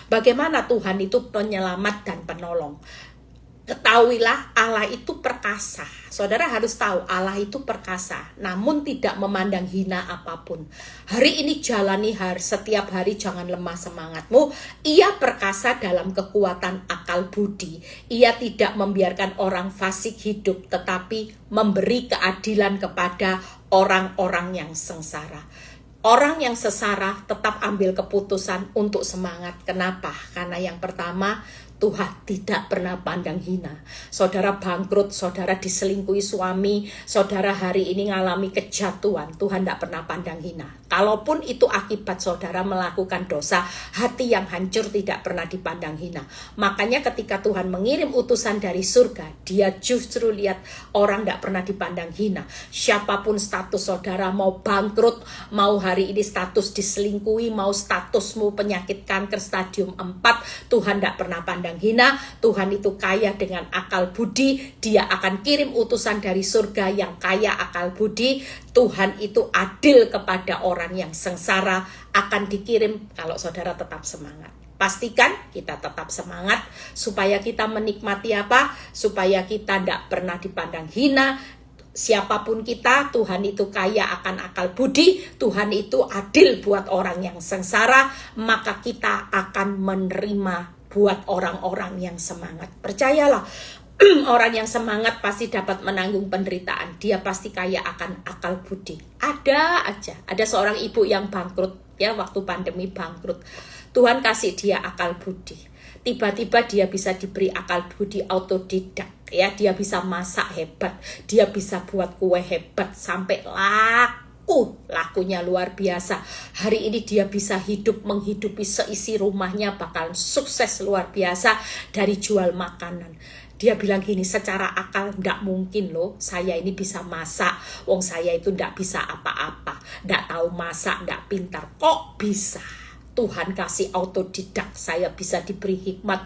Bagaimana Tuhan itu penyelamat dan penolong. Ketahuilah Allah itu perkasa. Saudara harus tahu Allah itu perkasa, namun tidak memandang hina apapun. Hari ini jalani setiap hari, jangan lemah semangatmu. Ia perkasa dalam kekuatan akal budi. Ia tidak membiarkan orang fasik hidup, tetapi memberi keadilan kepada orang-orang yang sengsara. Orang yang sesara tetap ambil keputusan untuk semangat. Kenapa? Karena yang pertama, Tuhan tidak pernah pandang hina. Saudara bangkrut, saudara diselingkuhi suami, saudara hari ini ngalami kejatuhan, Tuhan tidak pernah pandang hina. Kalaupun itu akibat saudara melakukan dosa, hati yang hancur tidak pernah dipandang hina. Makanya ketika Tuhan mengirim utusan dari surga, dia justru lihat orang tidak pernah dipandang hina. Siapapun status saudara, mau bangkrut, mau hari ini status diselingkuhi, mau statusmu penyakit kanker stadium 4, Tuhan tidak pernah pandang hina. Tuhan itu kaya dengan akal budi. Dia akan kirim utusan dari surga yang kaya akal budi. Tuhan itu adil kepada orang yang sengsara, akan dikirim kalau saudara tetap semangat. Pastikan kita tetap semangat supaya kita menikmati apa? Supaya kita tidak pernah dipandang hina. Siapapun kita, Tuhan itu kaya akan akal budi, Tuhan itu adil buat orang yang sengsara, maka kita akan menerima buat orang-orang yang semangat. Percayalah, orang yang semangat pasti dapat menanggung penderitaan. Dia pasti kaya akan akal budi. Ada seorang ibu yang bangkrut, ya, waktu pandemi bangkrut. Tuhan kasih dia akal budi. Tiba-tiba dia bisa diberi akal budi autodidak, ya, dia bisa masak hebat, dia bisa buat kue hebat sampai lakunya luar biasa. Hari ini dia bisa menghidupi seisi rumahnya, bakal sukses luar biasa dari jual makanan. Dia bilang gini, secara akal nggak mungkin loh saya ini bisa masak, wong saya itu nggak bisa apa-apa, nggak tahu masak, nggak pintar, kok bisa? Tuhan kasih autodidak, saya bisa diberi hikmat.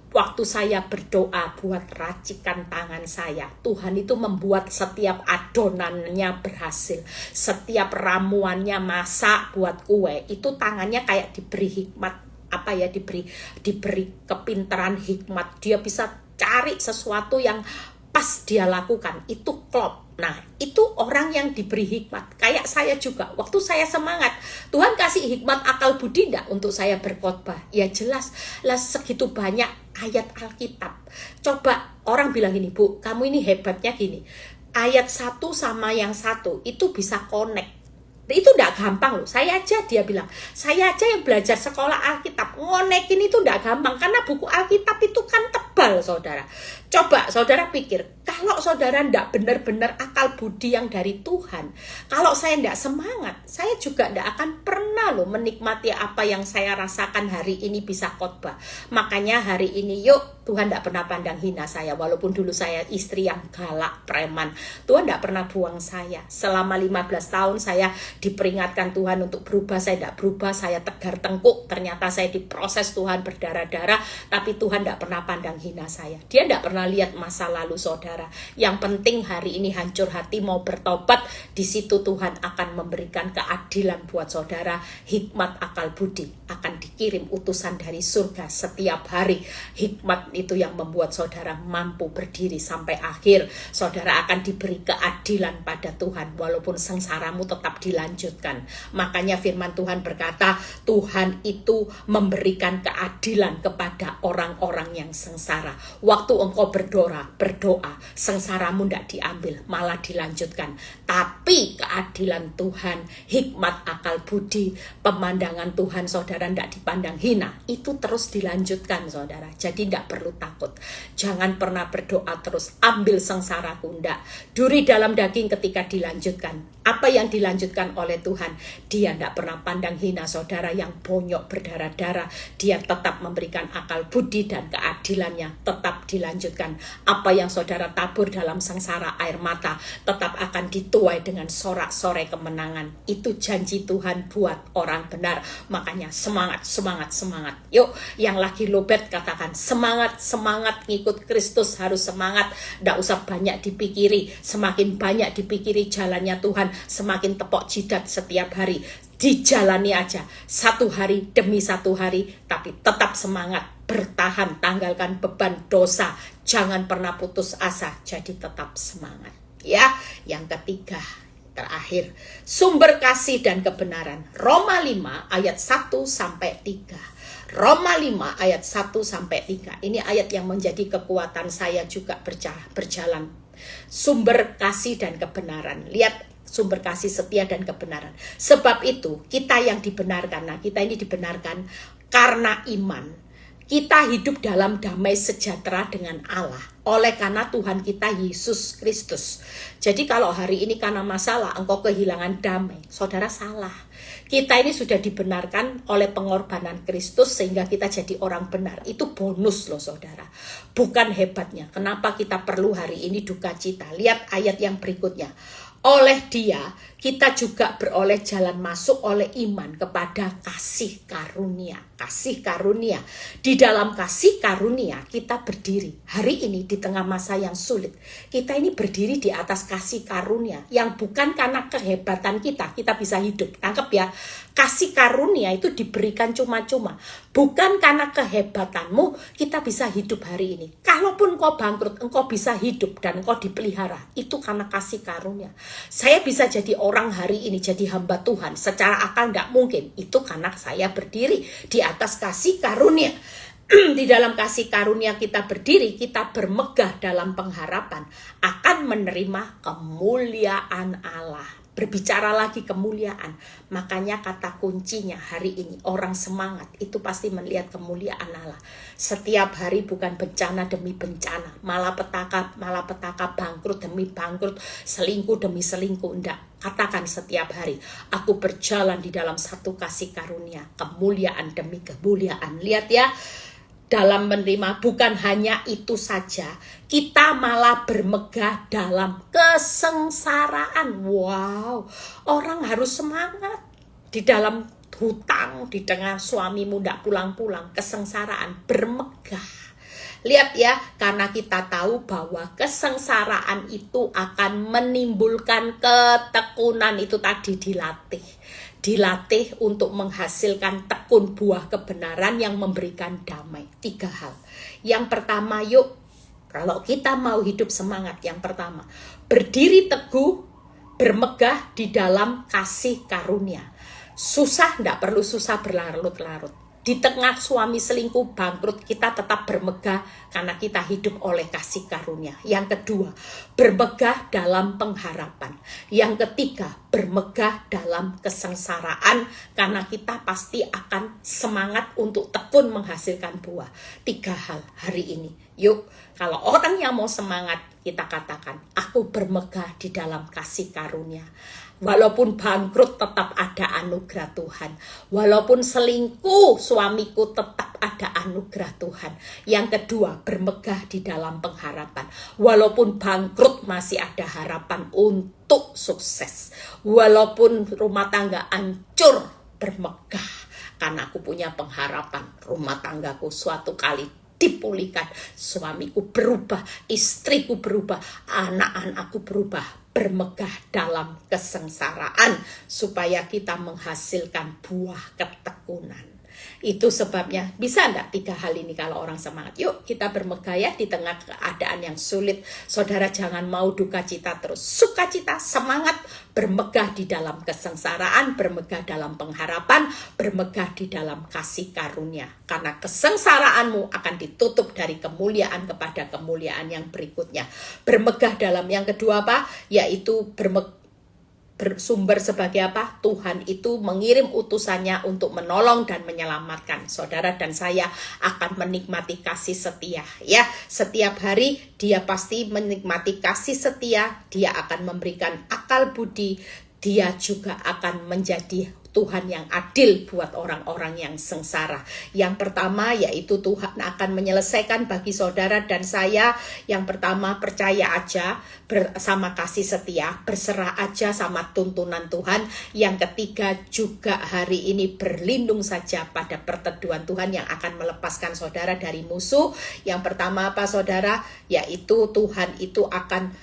Waktu saya berdoa buat racikan tangan saya, Tuhan itu membuat setiap adonannya berhasil. Setiap ramuannya masak buat kue, itu tangannya kayak diberi hikmat, diberi kepintaran hikmat. Dia bisa cari sesuatu yang pas dia lakukan, itu klop. Nah, itu orang yang diberi hikmat. Kayak saya juga, waktu saya semangat, Tuhan kasih hikmat akal budi enggak untuk saya berkhotbah? Ya jelas, lah segitu banyak ayat Alkitab. Coba orang bilang gini, Bu, kamu ini hebatnya gini. Ayat satu sama yang satu itu bisa connect. Itu enggak gampang loh. Dia bilang, saya aja yang belajar sekolah Alkitab, ngonekin itu enggak gampang. Karena buku Alkitab itu kan tebal, saudara. Coba saudara pikir, kalau saudara enggak benar-benar akal budi yang dari Tuhan, kalau saya enggak semangat, saya juga enggak akan pernah loh menikmati apa yang saya rasakan hari ini bisa khotbah. Makanya hari ini yuk, Tuhan enggak pernah pandang hina saya. Walaupun dulu saya istri yang galak, preman, Tuhan enggak pernah buang saya. Selama 15 tahun saya diperingatkan Tuhan untuk berubah, saya enggak berubah, saya tegar tengkuk. Ternyata saya diproses Tuhan berdarah-darah, tapi Tuhan enggak pernah pandang hina saya. Dia enggak pernah lihat masa lalu saudara. Yang penting hari ini hancur hati mau bertobat, di situ Tuhan akan memberikan keadilan buat saudara. Hikmat akal budi akan dikirim utusan dari surga setiap hari. Hikmat itu yang membuat saudara mampu berdiri sampai akhir. Saudara akan diberi keadilan pada Tuhan, walaupun sengsaramu tetap dilanjutkan. Makanya firman Tuhan berkata, Tuhan itu memberikan keadilan kepada orang-orang yang sengsara. Waktu engkau berdoa, sengsaramu tidak diambil, malah dilanjutkan. Tapi keadilan Tuhan, hikmat, akal budi, pemandangan Tuhan saudara tidak dipandang hina, itu terus dilanjutkan saudara. Jadi tidak perlu takut. Jangan pernah berdoa terus, ambil sengsaraku, tidak. Duri dalam daging ketika dilanjutkan. Apa yang dilanjutkan oleh Tuhan, dia tidak pernah pandang hina saudara yang bonyok berdarah-darah. Dia tetap memberikan akal budi dan keadilannya tetap dilanjutkan. Apa yang saudara tabur dalam sengsara air mata tetap akan dituai dengan sorak-sorai kemenangan. Itu janji Tuhan buat orang benar. Makanya semangat, semangat, semangat. Yuk, yang lagi lobet katakan semangat, semangat ngikut Kristus, harus semangat. Tidak usah banyak dipikiri. Semakin banyak dipikiri jalannya Tuhan, semakin tepok jidat setiap hari. Dijalani aja satu hari demi satu hari, tapi tetap semangat, bertahan, tanggalkan beban dosa, jangan pernah putus asa, jadi tetap semangat. Ya, yang ketiga, terakhir, sumber kasih dan kebenaran. Roma 5 ayat 1-3. Roma 5 ayat 1-3. Ini ayat yang menjadi kekuatan saya juga berjalan. Sumber kasih dan kebenaran. Lihat, sumber kasih, setia, dan kebenaran. Sebab itu kita yang dibenarkan, nah kita ini dibenarkan karena iman. Kita hidup dalam damai sejahtera dengan Allah oleh karena Tuhan kita Yesus Kristus. Jadi kalau hari ini karena masalah engkau kehilangan damai, saudara salah. Kita ini sudah dibenarkan oleh pengorbanan Kristus sehingga kita jadi orang benar. Itu bonus loh saudara, bukan hebatnya. Kenapa kita perlu hari ini duka cita? Lihat ayat yang berikutnya. Oleh dia kita juga beroleh jalan masuk oleh iman kepada kasih karunia. Kasih karunia. Di dalam kasih karunia kita berdiri. Hari ini di tengah masa yang sulit, kita ini berdiri di atas kasih karunia. Yang bukan karena kehebatan kita bisa hidup. Tangkap ya. Kasih karunia itu diberikan cuma-cuma. Bukan karena kehebatanmu kita bisa hidup hari ini. Kalaupun kau bangkrut, engkau bisa hidup dan engkau dipelihara. Itu karena kasih karunia. Saya bisa jadi orang hari ini, jadi hamba Tuhan. Secara akal tidak mungkin. Itu karena saya berdiri di atas kasih karunia. Di dalam kasih karunia kita berdiri, kita bermegah dalam pengharapan akan menerima kemuliaan Allah. Berbicara lagi kemuliaan, makanya kata kuncinya hari ini orang semangat itu pasti melihat kemuliaan Allah. Setiap hari bukan bencana demi bencana, malapetaka bangkrut demi bangkrut, selingkuh demi selingkuh, enggak. Katakan setiap hari, aku berjalan di dalam satu kasih karunia, kemuliaan demi kemuliaan. Lihat ya, dalam menerima bukan hanya itu saja, kita malah bermegah dalam kesengsaraan. Wow, orang harus semangat di dalam hutang, di tengah suamimu tidak pulang-pulang, kesengsaraan, bermegah. Lihat ya, karena kita tahu bahwa kesengsaraan itu akan menimbulkan ketekunan. Itu tadi dilatih untuk menghasilkan tekun buah kebenaran yang memberikan damai. 3 hal. Yang pertama, yuk, kalau kita mau hidup semangat, yang pertama, berdiri teguh, bermegah di dalam kasih karunia. Susah, tidak perlu susah berlarut-larut. Di tengah suami selingkuh, bangkrut, kita tetap bermegah karena kita hidup oleh kasih karunia. Yang kedua, bermegah dalam pengharapan. Yang ketiga, bermegah dalam kesengsaraan karena kita pasti akan semangat untuk tekun menghasilkan buah. 3 hal hari ini. Yuk, kalau orang yang mau semangat, kita katakan, aku bermegah di dalam kasih karunia. Walaupun bangkrut tetap ada anugerah Tuhan. Walaupun selingkuh suamiku tetap ada anugerah Tuhan. Yang kedua, bermegah di dalam pengharapan. Walaupun bangkrut masih ada harapan untuk sukses. Walaupun rumah tangga hancur, bermegah. Karena aku punya pengharapan rumah tanggaku suatu kali dipulihkan. Suamiku berubah, istriku berubah, anak-anakku berubah. Bermegah dalam kesengsaraan supaya kita menghasilkan buah ketekunan. Itu sebabnya, bisa enggak 3 hal ini kalau orang semangat? Yuk kita bermegah ya di tengah keadaan yang sulit. Saudara jangan mau duka cita terus. Sukacita, semangat, bermegah di dalam kesengsaraan, bermegah dalam pengharapan, bermegah di dalam kasih karunia. Karena kesengsaraanmu akan ditutup dari kemuliaan kepada kemuliaan yang berikutnya. Bermegah dalam yang kedua apa? Yaitu bersumber sebagai apa? Tuhan itu mengirim utusannya untuk menolong dan menyelamatkan. Saudara dan saya akan menikmati kasih setia ya. Setiap hari dia pasti menikmati kasih setia, dia akan memberikan akal budi, dia juga akan menjadi Tuhan yang adil buat orang-orang yang sengsara. Yang pertama yaitu Tuhan akan menyelesaikan bagi saudara dan saya. Yang pertama, percaya aja bersama kasih setia, berserah aja sama tuntunan Tuhan. Yang ketiga juga hari ini berlindung saja pada perteduhan Tuhan yang akan melepaskan saudara dari musuh. Yang pertama apa saudara? Yaitu Tuhan itu akan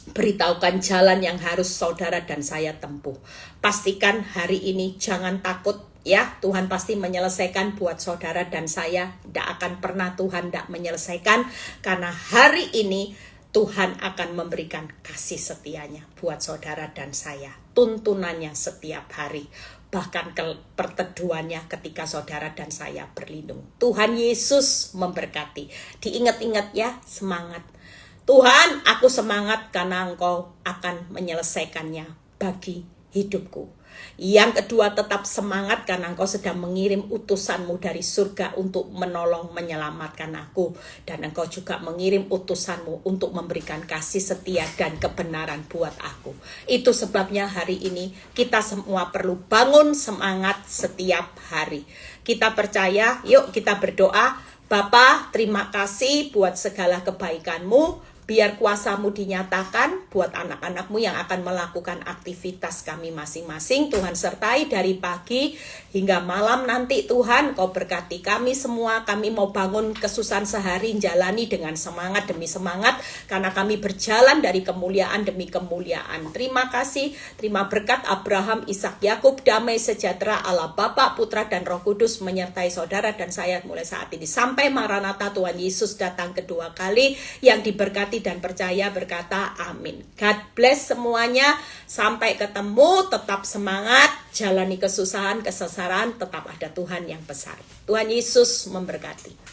beritahukan jalan yang harus saudara dan saya tempuh. Pastikan hari ini jangan takut ya, Tuhan pasti menyelesaikan buat saudara dan saya. Tidak akan pernah Tuhan tidak menyelesaikan, karena hari ini Tuhan akan memberikan kasih setianya buat saudara dan saya. Tuntunannya setiap hari, bahkan perteduhannya ketika saudara dan saya berlindung. Tuhan Yesus memberkati. Diingat-ingat ya, semangat. Tuhan, aku semangat karena Engkau akan menyelesaikannya bagi hidupku. Yang kedua, tetap semangat karena Engkau sedang mengirim utusanmu dari surga untuk menolong, menyelamatkan aku. Dan Engkau juga mengirim utusanmu untuk memberikan kasih setia dan kebenaran buat aku. Itu sebabnya hari ini kita semua perlu bangun semangat setiap hari. Kita percaya, yuk kita berdoa. Bapa, terima kasih buat segala kebaikan-Mu. Biar kuasa-Mu dinyatakan buat anak-anak-Mu yang akan melakukan aktivitas kami masing-masing. Tuhan sertai dari pagi hingga malam nanti. Tuhan, Kau berkati kami semua. Kami mau bangun kesusahan sehari, jalani dengan semangat demi semangat. Karena kami berjalan dari kemuliaan demi kemuliaan. Terima kasih, terima berkat Abraham, Ishak, Yakub, damai sejahtera Allah Bapa, Putra, dan Roh Kudus menyertai saudara dan saya mulai saat ini. Sampai Maranatha Tuhan Yesus datang kedua kali. Yang diberkati dan percaya berkata amin. God bless semuanya. Sampai ketemu, tetap semangat, jalani kesusahan, kesesaran, tetap ada Tuhan yang besar. Tuhan Yesus memberkati.